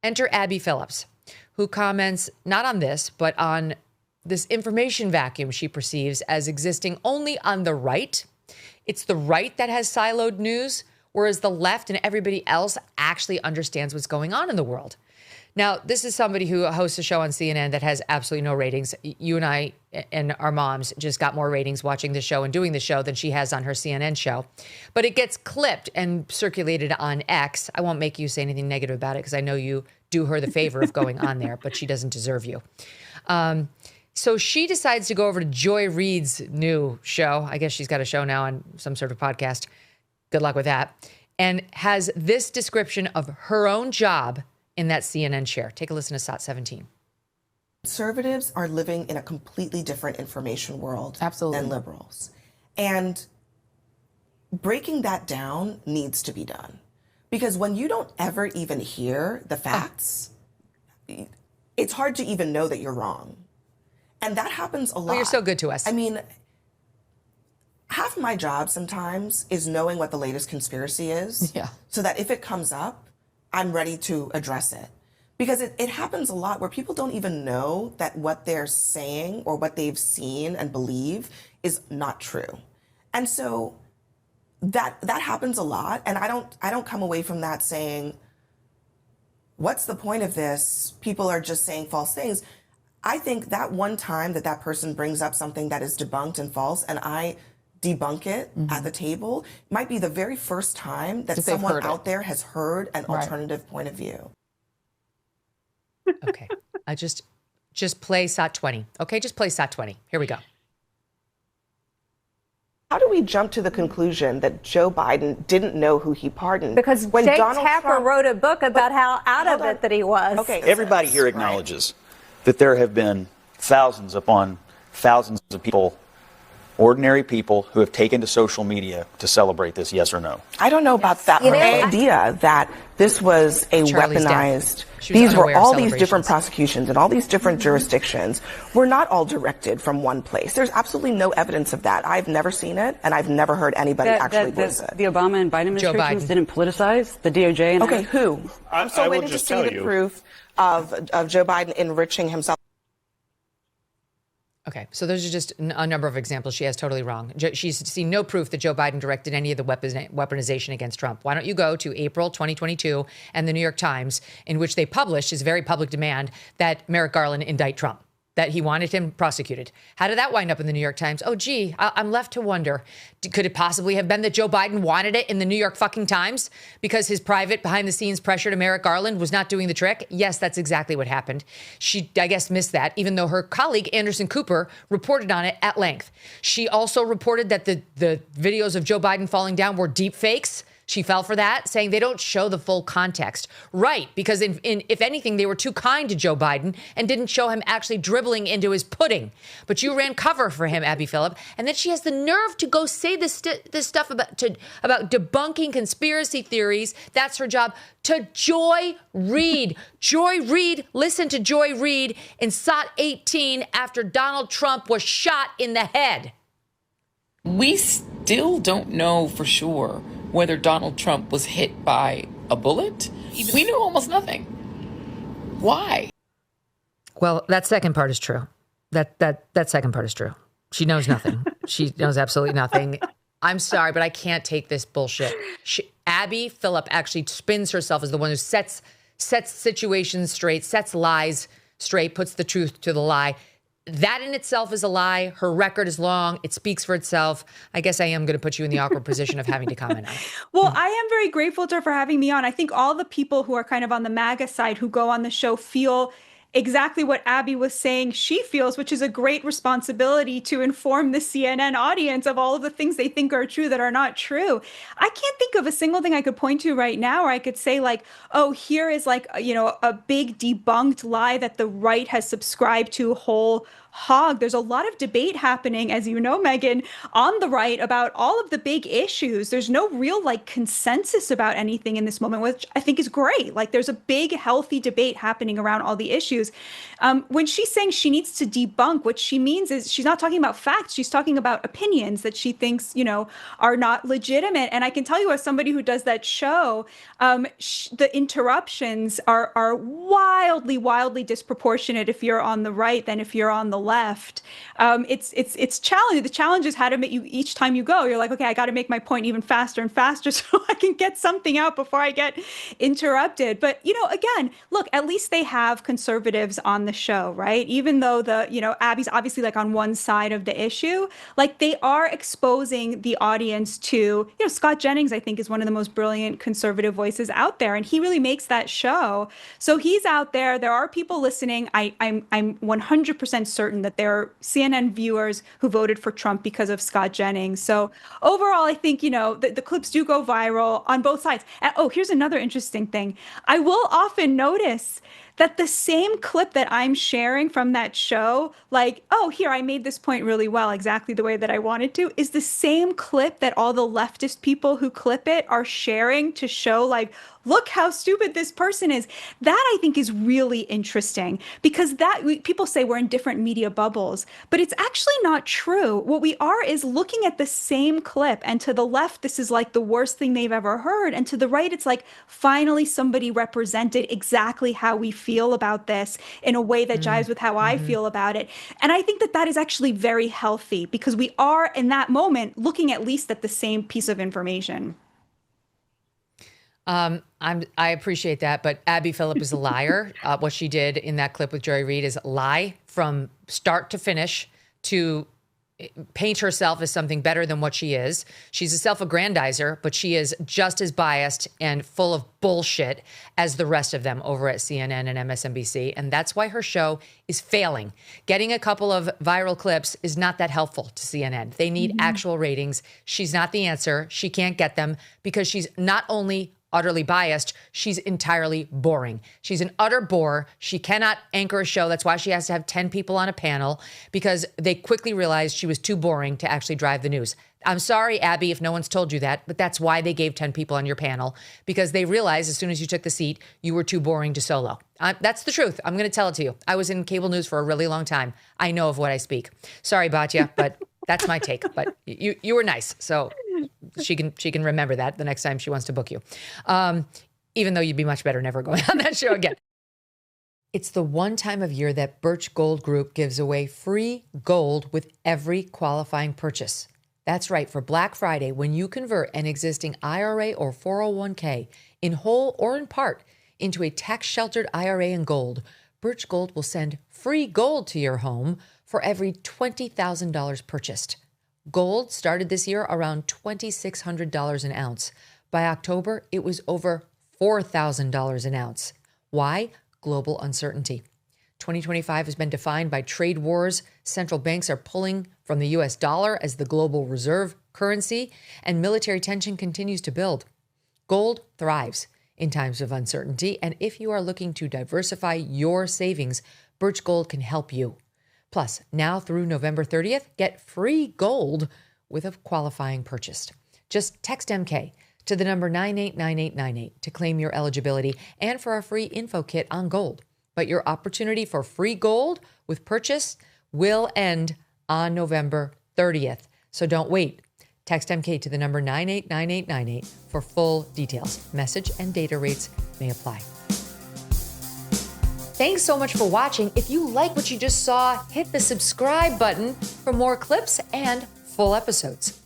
Enter Abby Phillips, who comments not on this, but on this information vacuum she perceives as existing only on the right. It's the right that has siloed news, whereas the left and everybody else actually understands what's going on in the world. Now, this is somebody who hosts a show on CNN that has absolutely no ratings. You and I and our moms just got more ratings watching the show and doing the show than she has on her CNN show. But it gets clipped and circulated on X. I won't make you say anything negative about it because I know you do her the favor of going on there, but she doesn't deserve you. So she decides to go over to Joy Reid's new show. I guess she's got a show now on some sort of podcast. Good luck with that. And has this description of her own job in that CNN chair. Take a listen to SOT 17. Conservatives are living in a completely different information world Absolutely. than liberals. And breaking that down needs to be done. Because when you don't ever even hear the facts, it's hard to even know that you're wrong. And that happens a lot. Oh, you're so good to us. I mean, half my job sometimes is knowing what the latest conspiracy is. Yeah. So that if it comes up, I'm ready to address it. Because it happens a lot where people don't even know that what they're saying or what they've seen and believe is not true. And so that happens a lot. And I don't come away from that saying, what's the point of this? People are just saying false things. I think that one time that person brings up something that is debunked and false, and I debunk it at the table, might be the very first time that someone out there has heard an alternative point of view. Okay. I just play SOT 20. Okay, just play SOT 20. Here we go. How do we jump to the conclusion that Joe Biden didn't know who he pardoned? Because when Jake Donald Tapper Trump wrote a book about how out of it that he was. Okay, everybody here acknowledges that there have been thousands upon thousands of people, ordinary people, who have taken to social media to celebrate this, yes or no? I don't know about that. The idea that this was a weaponized, these were all these different prosecutions and all these different jurisdictions were not all directed from one place. There's absolutely no evidence of that. I've never seen it, and I've never heard anybody actually voice it. The Obama and Biden administrations didn't politicize the DOJ. And okay, who? I'm still waiting to see the proof of Joe Biden enriching himself. Okay, so those are just a number of examples she has totally wrong. She's seen no proof that Joe Biden directed any of the weaponization against Trump. Why don't you go to April 2022 and the New York Times, in which they published his very public demand that Merrick Garland indict Trump, that he wanted him prosecuted. How did that wind up in the New York Times? Oh, gee, I'm left to wonder. Could it possibly have been that Joe Biden wanted it in the New York fucking Times because his private behind-the-scenes pressure to Merrick Garland was not doing the trick? Yes, that's exactly what happened. She, I guess, missed that, even though her colleague, Anderson Cooper, reported on it at length. She also reported that the videos of Joe Biden falling down were deep fakes. She fell for that, saying they don't show the full context. Right, because if anything, they were too kind to Joe Biden and didn't show him actually dribbling into his pudding. But you ran cover for him, Abby Phillip. And then she has the nerve to go say this stuff about debunking conspiracy theories. That's her job. To Joy Reid. Joy Reid, listen to Joy Reid in SOT 18 after Donald Trump was shot in the head. We still don't know for sure whether Donald Trump was hit by a bullet. We know almost nothing. Why? Well, that second part is true. That second part is true. She knows nothing. She knows absolutely nothing. I'm sorry, but I can't take this bullshit. Abby Phillip actually spins herself as the one who sets situations straight, sets lies straight, puts the truth to the lie. That in itself is a lie. Her record is long. It speaks for itself. I guess I am going to put you in the awkward position of having to comment on it. Well, I am very grateful to her for having me on. I think all the people who are kind of on the MAGA side who go on the show feel exactly what Abby was saying she feels, which is a great responsibility to inform the CNN audience of all of the things they think are true that are not true. I can't think of a single thing I could point to right now where I could say like, oh, here is like, a big debunked lie that the right has subscribed to hog. There's a lot of debate happening, as you know, Megyn, on the right about all of the big issues. There's no real consensus about anything in this moment, which I think is great. There's a big, healthy debate happening around all the issues. When she's saying she needs to debunk, what she means is she's not talking about facts. She's talking about opinions that she thinks, are not legitimate. And I can tell you, as somebody who does that show, the interruptions are wildly, wildly disproportionate if you're on the right than if you're on the left. It's challenging. The challenge is how to make you, each time you go, you're like, okay, I got to make my point even faster and faster so I can get something out before I get interrupted. But, again, look, at least they have conservatives on the show, right? Even though Abby's obviously on one side of the issue, they are exposing the audience to, Scott Jennings, I think, is one of the most brilliant conservative voices out there. And he really makes that show. So he's out there. There are people listening. I'm 100% certain that there are CNN viewers who voted for Trump because of Scott Jennings. So overall, I think, the clips do go viral on both sides. And, here's another interesting thing. I will often notice that the same clip that I'm sharing from that show, here, I made this point really well, exactly the way that I wanted to, is the same clip that all the leftist people who clip it are sharing to show, look how stupid this person is. That, I think, is really interesting because people say we're in different media bubbles, but it's actually not true. What we are is looking at the same clip, and to the left, this is the worst thing they've ever heard. And to the right, it's finally somebody represented exactly how we feel about this in a way that jives with how I feel about it. And I think that is actually very healthy because we are, in that moment, looking at least at the same piece of information. I appreciate that, but Abby Phillip is a liar. What she did in that clip with Joy Reid is lie from start to finish to paint herself as something better than what she is. She's a self-aggrandizer, but she is just as biased and full of bullshit as the rest of them over at CNN and MSNBC. And that's why her show is failing. Getting a couple of viral clips is not that helpful to CNN. They need actual ratings. She's not the answer. She can't get them because she's not only utterly biased, she's entirely boring. She's an utter bore. She cannot anchor a show. That's why she has to have 10 people on a panel because they quickly realized she was too boring to actually drive the news. I'm sorry, Abby, if no one's told you that, but that's why they gave 10 people on your panel, because they realized as soon as you took the seat, you were too boring to solo. That's the truth. I'm going to tell it to you. I was in cable news for a really long time. I know of what I speak. Sorry, Batya, but that's my take. But you were nice, so she can remember that the next time she wants to book you. Even though you'd be much better never going on that show again. It's the one time of year that Birch Gold Group gives away free gold with every qualifying purchase. That's right. For Black Friday, when you convert an existing IRA or 401k in whole or in part into a tax-sheltered IRA in gold, Birch Gold will send free gold to your home for every $20,000 purchased. Gold started this year around $2,600 an ounce. By October, it was over $4,000 an ounce. Why? Global uncertainty. 2025 has been defined by trade wars. Central banks are pulling from the U.S. dollar as the global reserve currency, and military tension continues to build. Gold thrives in times of uncertainty, and if you are looking to diversify your savings, Birch Gold can help you. Plus, now through November 30th, get free gold with a qualifying purchase. Just text MK to the number 989898 to claim your eligibility and for our free info kit on gold. But your opportunity for free gold with purchase will end on November 30th. So don't wait. Text MK to the number 989898 for full details. Message and data rates may apply. Thanks so much for watching. If you like what you just saw, hit the subscribe button for more clips and full episodes.